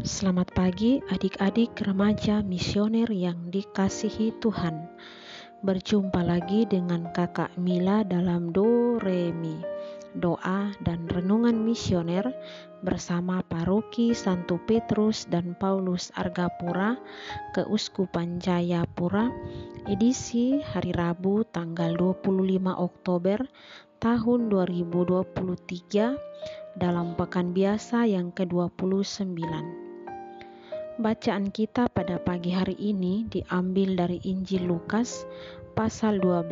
Selamat pagi adik-adik remaja misioner yang dikasihi Tuhan. Berjumpa lagi dengan Kakak Mila dalam Do Re Mi, doa dan renungan misioner bersama Paroki Santo Petrus dan Paulus Argapura, Keuskupan Jayapura, edisi hari Rabu tanggal 25 Oktober tahun 2023 dalam pekan biasa yang ke-29. Bacaan kita pada pagi hari ini diambil dari Injil Lukas pasal 12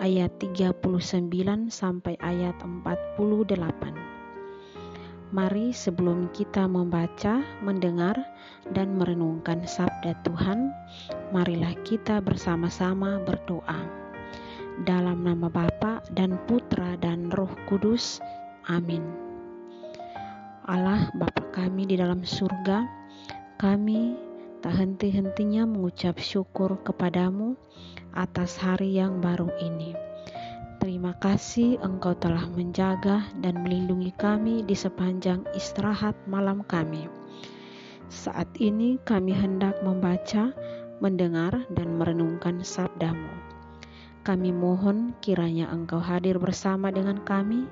ayat 39 sampai ayat 48. Mari sebelum kita membaca, mendengar, dan merenungkan sabda Tuhan, marilah kita bersama-sama berdoa. Dalam nama Bapa dan Putra dan Roh Kudus, amin. Allah Bapa kami di dalam surga, kami tak henti-hentinya mengucap syukur kepadamu atas hari yang baru ini. Terima kasih Engkau telah menjaga dan melindungi kami di sepanjang istirahat malam kami. Saat ini kami hendak membaca, mendengar, dan merenungkan sabdamu. Kami mohon kiranya Engkau hadir bersama dengan kami,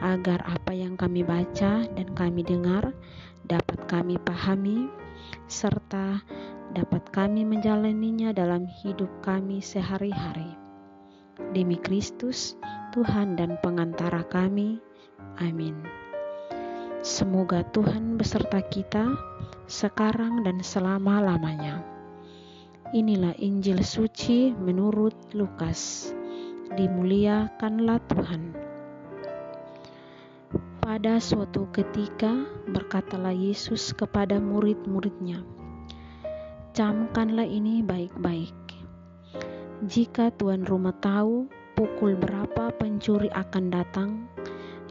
agar apa yang kami baca dan kami dengar dapat kami pahami, serta dapat kami menjalaninya dalam hidup kami sehari-hari. Demi Kristus, Tuhan dan pengantara kami. Amin. Semoga Tuhan beserta kita sekarang dan selama-lamanya. Inilah Injil suci menurut Lukas. Dimuliakanlah Tuhan. Pada suatu ketika berkatalah Yesus kepada murid-muridnya, "Camkanlah ini baik-baik. Jika tuan rumah tahu pukul berapa pencuri akan datang,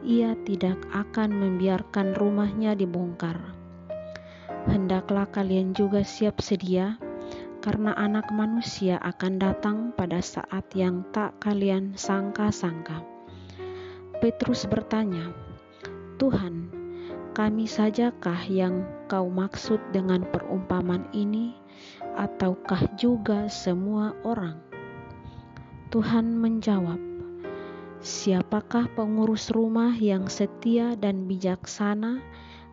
ia tidak akan membiarkan rumahnya dibongkar. Hendaklah kalian juga siap sedia, karena Anak Manusia akan datang pada saat yang tak kalian sangka-sangka." Petrus bertanya, "Tuhan, kami sajakah yang kau maksud dengan perumpamaan ini, ataukah juga semua orang?" Tuhan menjawab, "Siapakah pengurus rumah yang setia dan bijaksana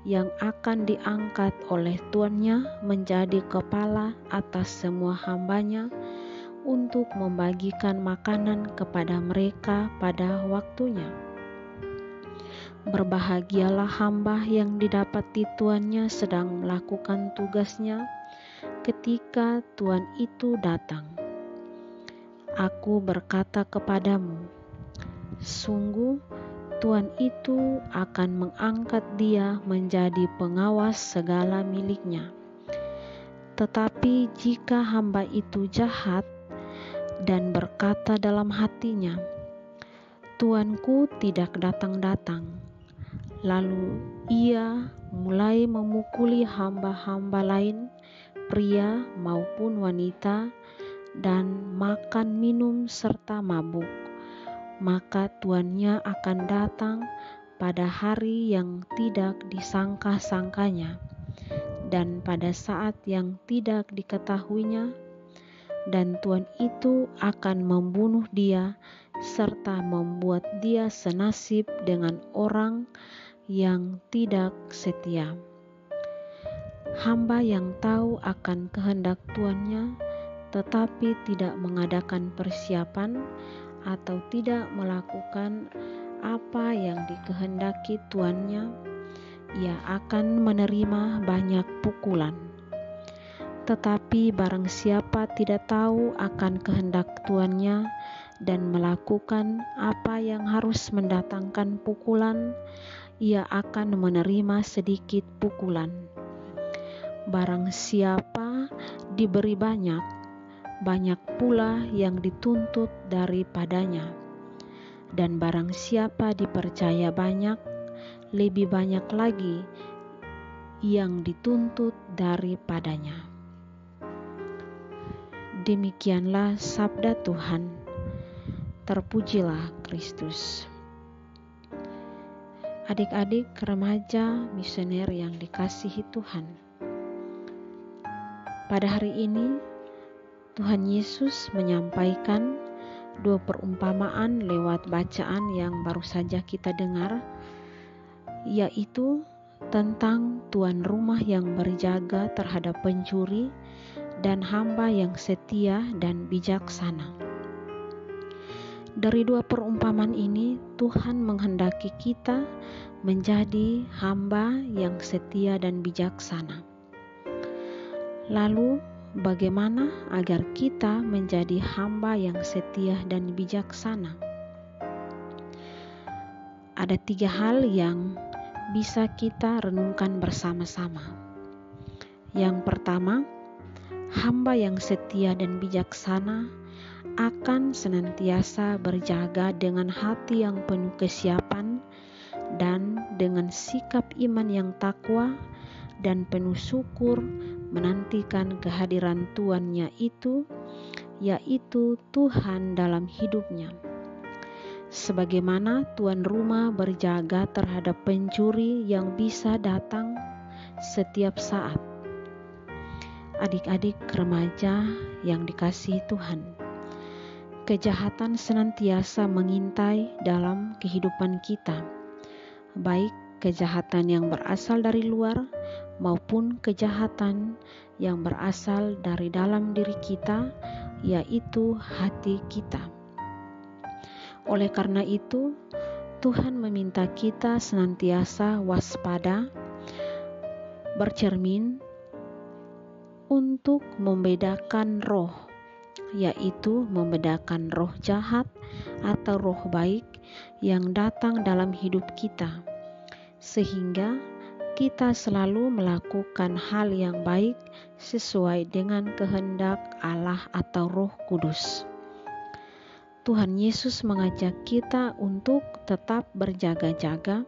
yang akan diangkat oleh tuannya menjadi kepala atas semua hambanya untuk membagikan makanan kepada mereka pada waktunya? Berbahagialah hamba yang didapati tuannya sedang melakukan tugasnya ketika tuan itu datang. Aku berkata kepadamu, sungguh tuan itu akan mengangkat dia menjadi pengawas segala miliknya. Tetapi jika hamba itu jahat dan berkata dalam hatinya, tuanku tidak datang-datang, lalu ia mulai memukuli hamba-hamba lain, pria maupun wanita, dan makan minum serta mabuk, maka tuannya akan datang pada hari yang tidak disangka-sangkanya dan pada saat yang tidak diketahuinya, dan tuan itu akan membunuh dia serta membuat dia senasib dengan orang yang tidak setia. Hamba yang tahu akan kehendak tuannya tetapi tidak mengadakan persiapan atau tidak melakukan apa yang dikehendaki tuannya, ia akan menerima banyak pukulan. Tetapi barang siapa tidak tahu akan kehendak tuannya dan melakukan apa yang harus mendatangkan pukulan, ia akan menerima sedikit pukulan. Barang siapa diberi banyak, banyak pula yang dituntut daripadanya. Dan barang siapa dipercaya banyak, lebih banyak lagi yang dituntut daripadanya." Demikianlah sabda Tuhan. Terpujilah Kristus. Adik-adik remaja misioner yang dikasihi Tuhan. Pada hari ini, Tuhan Yesus menyampaikan 2 perumpamaan lewat bacaan yang baru saja kita dengar, yaitu tentang tuan rumah yang berjaga terhadap pencuri dan hamba yang setia dan bijaksana. Dari 2 perumpamaan ini, Tuhan menghendaki kita menjadi hamba yang setia dan bijaksana. Lalu, bagaimana agar kita menjadi hamba yang setia dan bijaksana? Ada 3 hal yang bisa kita renungkan bersama-sama. Yang pertama, hamba yang setia dan bijaksana akan senantiasa berjaga dengan hati yang penuh kesiapan dan dengan sikap iman yang takwa dan penuh syukur menantikan kehadiran Tuannya itu, yaitu Tuhan dalam hidupnya. Sebagaimana tuan rumah berjaga terhadap pencuri yang bisa datang setiap saat. Adik-adik remaja yang dikasihi Tuhan, kejahatan senantiasa mengintai dalam kehidupan kita, baik kejahatan yang berasal dari luar maupun kejahatan yang berasal dari dalam diri kita, yaitu hati kita. Oleh karena itu, Tuhan meminta kita senantiasa waspada, bercermin untuk membedakan roh, yaitu membedakan roh jahat atau roh baik yang datang dalam hidup kita, sehingga kita selalu melakukan hal yang baik sesuai dengan kehendak Allah atau Roh Kudus. Tuhan Yesus mengajak kita untuk tetap berjaga-jaga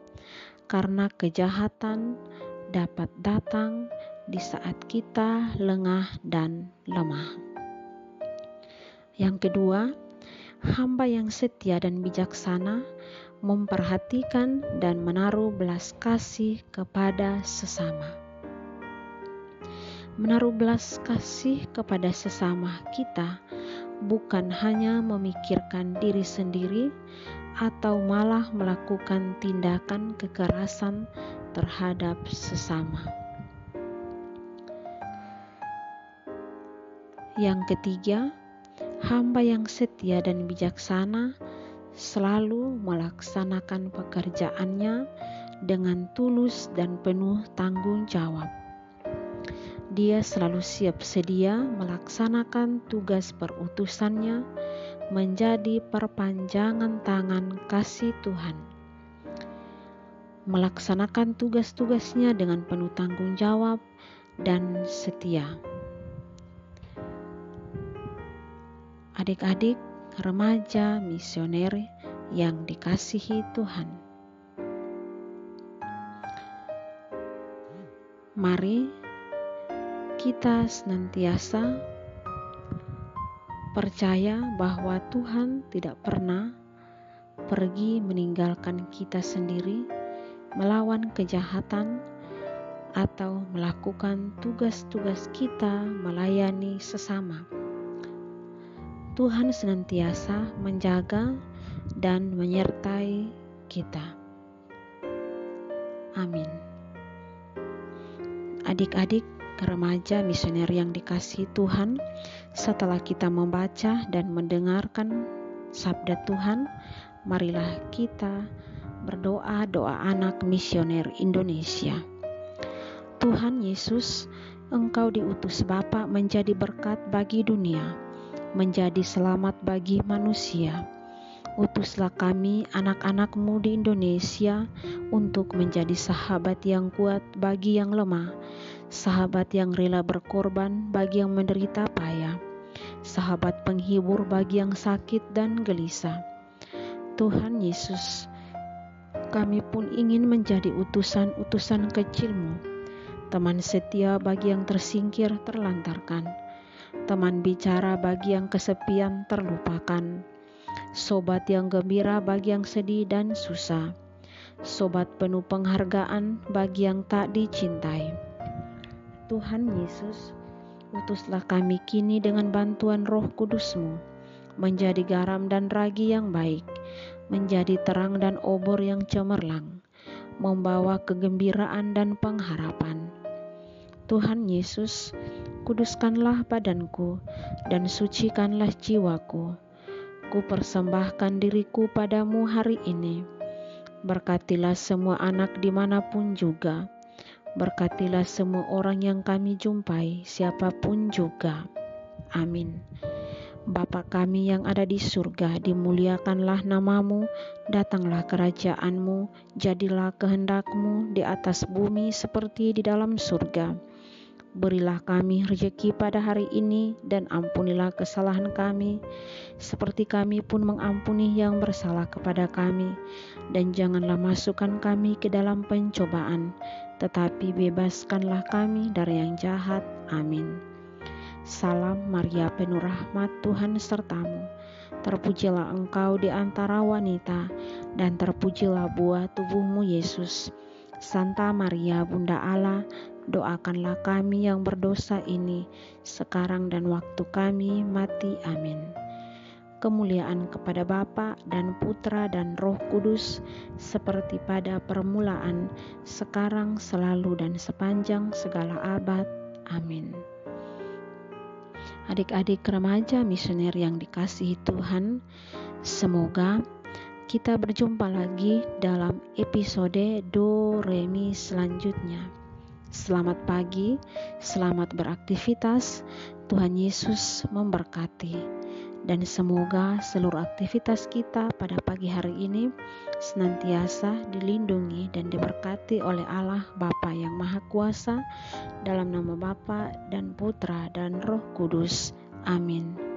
karena kejahatan dapat datang di saat kita lengah dan lemah. Yang kedua, hamba yang setia dan bijaksana memperhatikan dan menaruh belas kasih kepada sesama. Menaruh belas kasih kepada sesama kita bukan hanya memikirkan diri sendiri atau malah melakukan tindakan kekerasan terhadap sesama. Yang ketiga, hamba yang setia dan bijaksana selalu melaksanakan pekerjaannya dengan tulus dan penuh tanggung jawab. Dia selalu siap sedia melaksanakan tugas perutusannya menjadi perpanjangan tangan kasih Tuhan. Melaksanakan tugas-tugasnya dengan penuh tanggung jawab dan setia. Adik-adik remaja misioner yang dikasihi Tuhan, mari kita senantiasa percaya bahwa Tuhan tidak pernah pergi meninggalkan kita sendiri melawan kejahatan atau melakukan tugas-tugas kita melayani sesama. Tuhan senantiasa menjaga dan menyertai kita. Amin. Adik-adik remaja misioner yang dikasihi Tuhan, setelah kita membaca dan mendengarkan sabda Tuhan, marilah kita berdoa doa anak misioner Indonesia. Tuhan Yesus, Engkau diutus Bapa menjadi berkat bagi dunia, menjadi selamat bagi manusia. Utuslah kami anak-anak-Mu di Indonesia untuk menjadi sahabat yang kuat bagi yang lemah, sahabat yang rela berkorban bagi yang menderita payah, sahabat penghibur bagi yang sakit dan gelisah. Tuhan Yesus, kami pun ingin menjadi utusan-utusan kecil-Mu, teman setia bagi yang tersingkir terlantarkan, teman bicara bagi yang kesepian terlupakan, sobat yang gembira bagi yang sedih dan susah, sobat penuh penghargaan bagi yang tak dicintai. Tuhan Yesus, utuslah kami kini dengan bantuan Roh Kudus-Mu, menjadi garam dan ragi yang baik, menjadi terang dan obor yang cemerlang, membawa kegembiraan dan pengharapan. Tuhan Yesus, kuduskanlah badanku dan sucikanlah jiwaku. Ku persembahkan diriku padamu hari ini. Berkatilah semua anak dimanapun juga. Berkatilah semua orang yang kami jumpai, siapapun juga. Amin. Bapa kami yang ada di surga, dimuliakanlah namamu, datanglah kerajaanmu, jadilah kehendakmu di atas bumi seperti di dalam surga. Berilah kami rezeki pada hari ini, dan ampunilah kesalahan kami, seperti kami pun mengampuni yang bersalah kepada kami. Dan janganlah masukkan kami ke dalam pencobaan, tetapi bebaskanlah kami dari yang jahat. Amin. Salam Maria, penuh rahmat, Tuhan sertamu. Terpujilah engkau di antara wanita, dan terpujilah buah tubuhmu Yesus. Santa Maria, Bunda Allah, doakanlah kami yang berdosa ini, sekarang dan waktu kami mati. Amin. Kemuliaan kepada Bapa dan Putra dan Roh Kudus, seperti pada permulaan, sekarang, selalu, dan sepanjang segala abad. Amin. Adik-adik remaja misioner yang dikasihi Tuhan, semoga kita berjumpa lagi dalam episode Do Re Mi selanjutnya. Selamat pagi, selamat beraktivitas, Tuhan Yesus memberkati. Dan semoga seluruh aktivitas kita pada pagi hari ini senantiasa dilindungi dan diberkati oleh Allah Bapa yang Maha Kuasa, dalam nama Bapa dan Putra dan Roh Kudus. Amin.